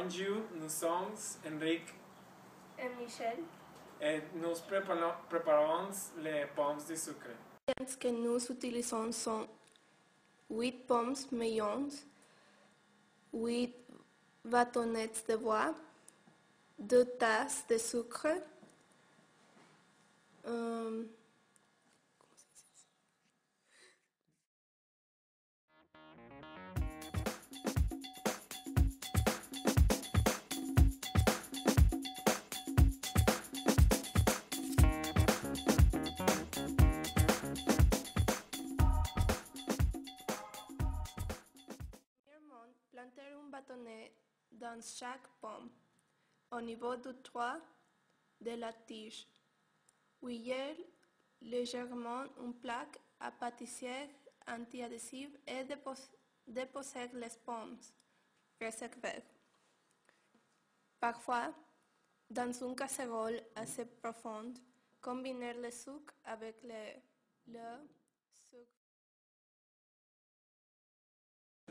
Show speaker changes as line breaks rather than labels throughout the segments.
Bonjour, nous sommes Enric
et Michel.
et nous preparons les pommes de sucre.
Les ingrédients que nous utilisons sont 8 pommes meillons, 8 bâtonnets de bois, 2 tasses de sucre, planter un bâtonnet dans chaque pomme, au niveau du tronc de la tige. Ouiller légèrement une plaque à pâtissière anti-adhésive et déposer les pommes. Réserver. Parfois, dans une casserole assez profonde, combiner le sucre avec le sucre.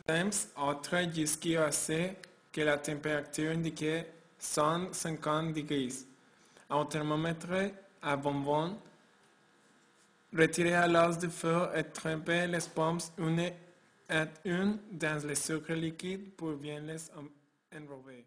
Temps autre jusqu'à ce que la température indiquée 150 degrés. Un thermomètre à bonbons. Retirez alors du feu et trempez les pommes une à une dans le sucre liquide pour bien les enrober.